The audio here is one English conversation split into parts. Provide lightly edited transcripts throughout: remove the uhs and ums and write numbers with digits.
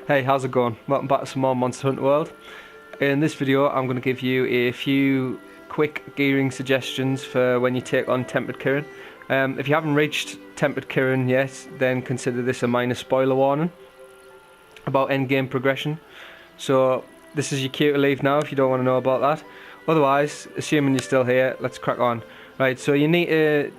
Hey, how's it going? Welcome back to some more Monster Hunter World. In this video I'm going to give you a few quick gearing suggestions for when you take on Tempered Kirin. If you haven't reached Tempered Kirin yet, then consider this a minor spoiler warning about endgame progression. So this is your cue to leave now if you don't want to know about that. Otherwise, assuming you're still here, let's crack on. Right, so you need to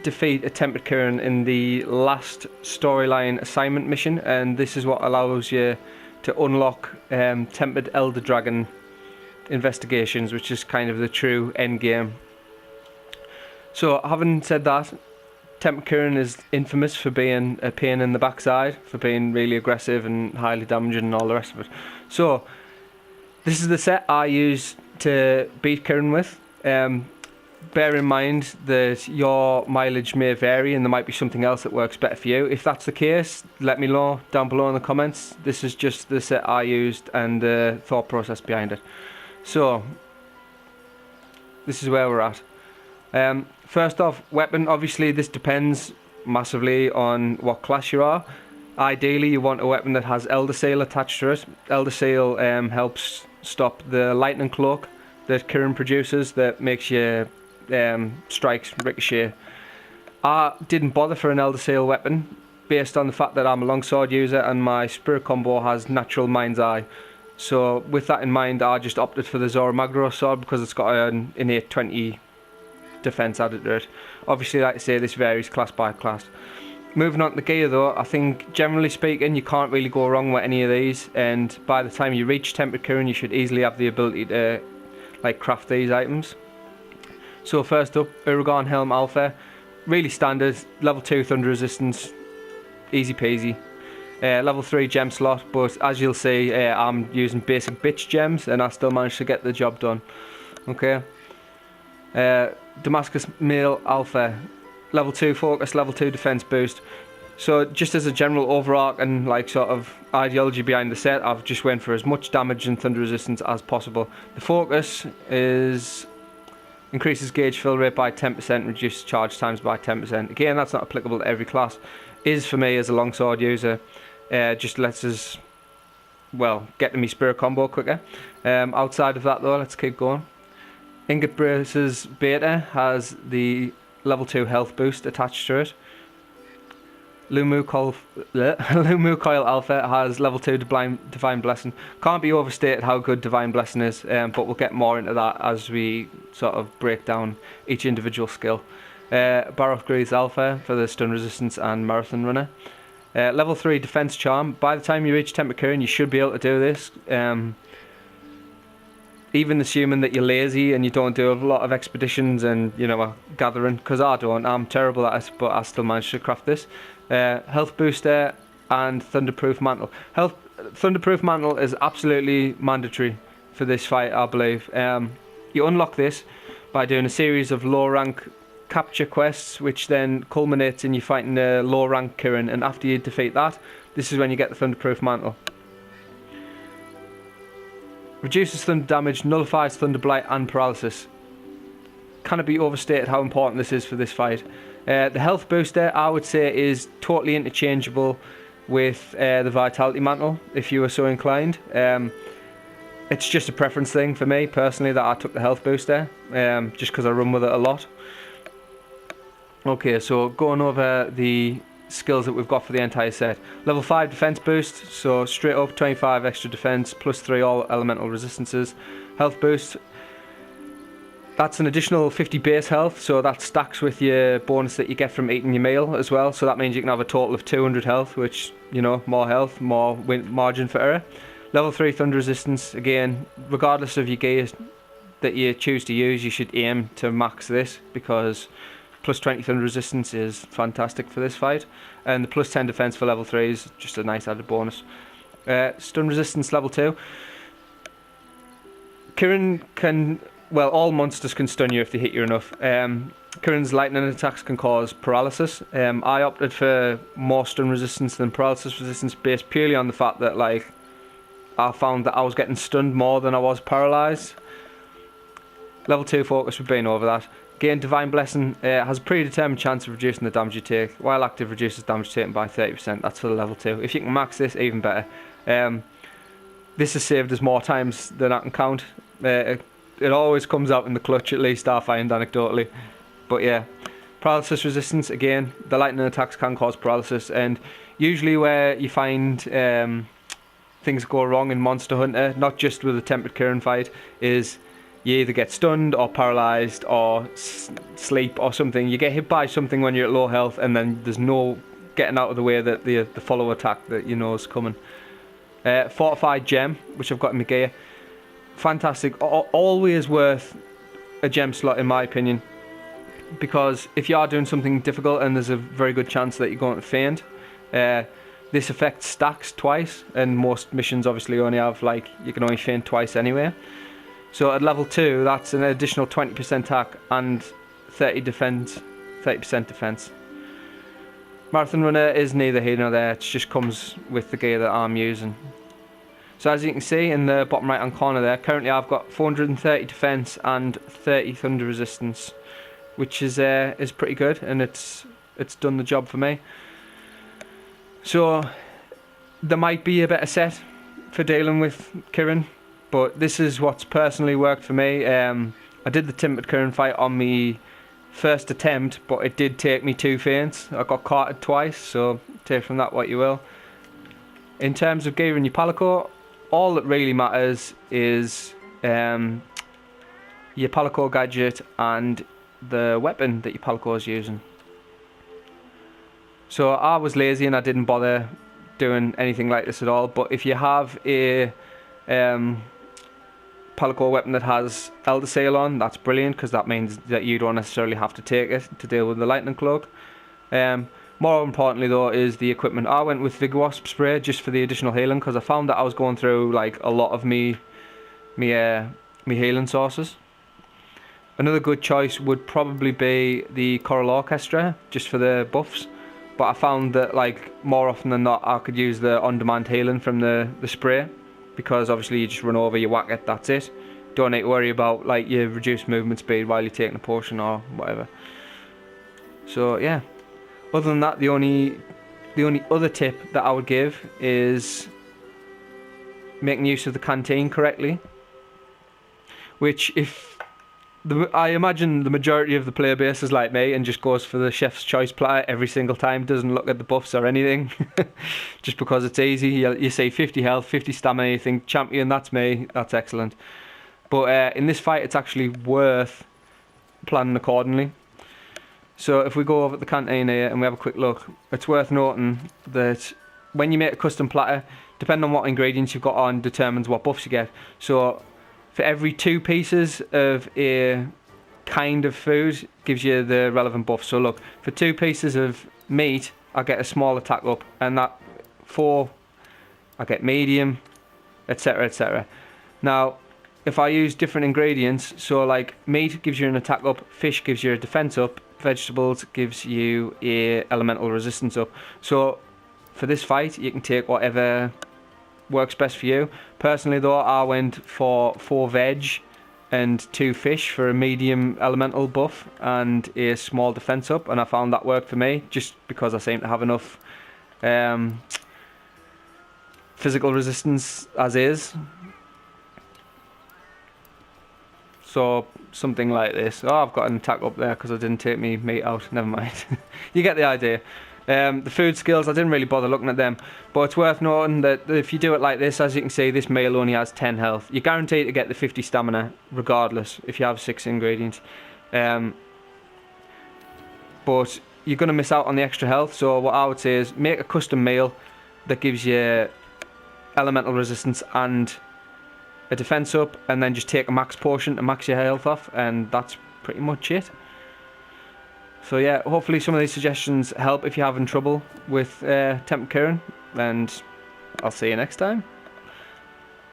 defeat a Tempered Kirin in the last storyline assignment mission, and this is what allows you to unlock Tempered Elder Dragon investigations, which is kind of the true end game. So having said that, Tempered Kirin is infamous for being a pain in the backside, for being really aggressive and highly damaging and all the rest of it. So this is the set I use to beat Kirin with. Bear in mind that your mileage may vary and there might be something else that works better for you. If that's the case, let me know down below in the comments. This is just the set I used and the thought process behind it. So this is where we're at. First off, weapon. Obviously this depends massively on what class you are. Ideally you want a weapon that has Elder Seal attached to it. Elder Seal helps stop the lightning cloak that Kirin produces that makes you strikes ricochet. I didn't bother for an Elder Seal weapon based on the fact that I'm a longsword user and my spirit combo has natural mind's eye. So with that in mind, I just opted for the Zora Magdaros sword because it's got an innate 20 defense added to it. Obviously, like I say, this varies class by class. Moving on to the gear though, I think generally speaking you can't really go wrong with any of these, and by the time you reach Tempered Kirin you should easily have the ability to craft these items. So first up, Uragan Helm Alpha, really standard, level 2 thunder resistance, easy peasy. Level 3 gem slot, but as you'll see I'm using basic bitch gems and I still managed to get the job done. Okay. Damascus Mail Alpha, level 2 focus, level 2 defense boost. So just as a general overarching sort of ideology behind the set, I've just went for as much damage and thunder resistance as possible. The focus is increases gauge fill rate by 10%, reduces charge times by 10%. Again, that's not applicable to every class. Is for me as a longsword user. Just lets us, well, get to me spirit combo quicker. Outside of that though, let's keep going. Ingot Braces Beta has the level 2 health boost attached to it. Lumu Coil Alpha has level 2 Divine Blessing. Can't be overstated how good Divine Blessing is, but we'll get more into that as we sort of break down each individual skill. Baroth Greaves Alpha for the stun resistance and marathon runner. Level 3 Defense Charm. By the time you reach Tempered Kirin you should be able to do this. Even assuming that you're lazy and you don't do a lot of expeditions and gathering, because I don't, I'm terrible at it, but I still managed to craft this. Health booster and Thunderproof Mantle. Thunderproof Mantle is absolutely mandatory for this fight, I believe. You unlock this by doing a series of low rank capture quests, which then culminates in you fighting a low rank Kirin, and after you defeat that, this is when you get the Thunderproof Mantle. Reduces thunder damage, nullifies thunder blight and paralysis. Cannot be overstated how important this is for this fight. The health booster I would say is totally interchangeable with the Vitality Mantle if you were so inclined. It's just a preference thing for me personally that I took the health booster, just because I run with it a lot. Okay, so going over the skills that we've got for the entire set. Level 5 defense boost, so straight up 25 extra defense plus 3 all elemental resistances. Health boost, that's an additional 50 base health, so that stacks with your bonus that you get from eating your meal as well, so that means you can have a total of 200 health, which, more health, more margin for error. Level 3 thunder resistance, again, regardless of your gear that you choose to use, you should aim to max this, because plus 20 thunder resistance is fantastic for this fight, and the plus 10 defense for level 3 is just a nice added bonus. Stun resistance level 2. Kirin can, well, all monsters can stun you if they hit you enough. Kirin's lightning attacks can cause paralysis. I opted for more stun resistance than paralysis resistance based purely on the fact that I found that I was getting stunned more than I was paralysed. Level 2 focus, we've been over that. Gain Divine Blessing has a predetermined chance of reducing the damage you take, while active reduces damage taken by 30%. That's for the level 2. If you can max this, even better. This has saved us more times than I can count. It always comes out in the clutch, at least I find, anecdotally. But yeah, paralysis resistance, again, the lightning attacks can cause paralysis, and usually where you find things go wrong in Monster Hunter, not just with a Tempered Kirin fight, is you either get stunned or paralysed or sleep or something. You get hit by something when you're at low health, and then there's no getting out of the way that the follow attack that you know is coming. Fortified Gem, which I've got in my gear. Fantastic. Always worth a gem slot in my opinion, because if you are doing something difficult and there's a very good chance that you're going to faint, this effect stacks twice, and most missions obviously only have, like, you can only faint twice anyway. So at level 2, that's an additional 20% attack and 30% defense. Marathon Runner is neither here nor there, it just comes with the gear that I'm using. So as you can see in the bottom right hand corner there, currently I've got 430 defense and 30 thunder resistance, which is pretty good, and it's done the job for me. So there might be a better set for dealing with Kirin, but this is what's personally worked for me. I did the Tempered Kirin fight on me first attempt, but it did take me 2 faints. I got carted twice, so take from that what you will. In terms of gearing your Palico, all that really matters is your Palico gadget and the weapon that your Palico is using. So I was lazy and I didn't bother doing anything like this at all, but if you have a Palico weapon that has Elder Seal on, that's brilliant, because that means that you don't necessarily have to take it to deal with the Lightning Cloak. More importantly though is the equipment. I went with Vigor Wasp spray just for the additional healing, because I found that I was going through like a lot of me healing sources. Another good choice would probably be the Choral Orchestra, just for the buffs, but I found that, like, more often than not I could use the on-demand healing from the spray, because obviously you just run over, you whack it, that's it. Don't need to worry about, like, your reduced movement speed while you're taking a potion or whatever. So yeah, other than that, the only other tip that I would give is making use of the canteen correctly, which I imagine the majority of the player base is like me and just goes for the chef's choice platter every single time, doesn't look at the buffs or anything, just because it's easy. You say 50 health, 50 stamina, you think, champion, that's me, that's excellent. But in this fight, it's actually worth planning accordingly. So if we go over to the canteen here and we have a quick look, it's worth noting that when you make a custom platter, depending on what ingredients you've got on determines what buffs you get. So for every 2 pieces of a kind of food gives you the relevant buff. So look, for 2 pieces of meat, I get a small attack up, and that 4, I get medium, etc, etc. Now, if I use different ingredients, so like meat gives you an attack up, fish gives you a defense up, vegetables gives you a elemental resistance up. So for this fight, you can take whatever works best for you. Personally though, I went for 4 veg and 2 fish for a medium elemental buff and a small defense up, and I found that worked for me just because I seem to have enough physical resistance as is. So something like this. Oh, I've got an attack up there because I didn't take me meat out. Never mind. You get the idea. The food skills, I didn't really bother looking at them, but it's worth noting that if you do it like this, as you can see, this meal only has 10 health. You're guaranteed to get the 50 stamina regardless if you have 6 ingredients. But you're going to miss out on the extra health, so what I would say is make a custom meal that gives you elemental resistance and a defense up, and then just take a max potion to max your health off, and that's pretty much it. So yeah, hopefully some of these suggestions help if you're having trouble with Tempered Kirin, and I'll see you next time.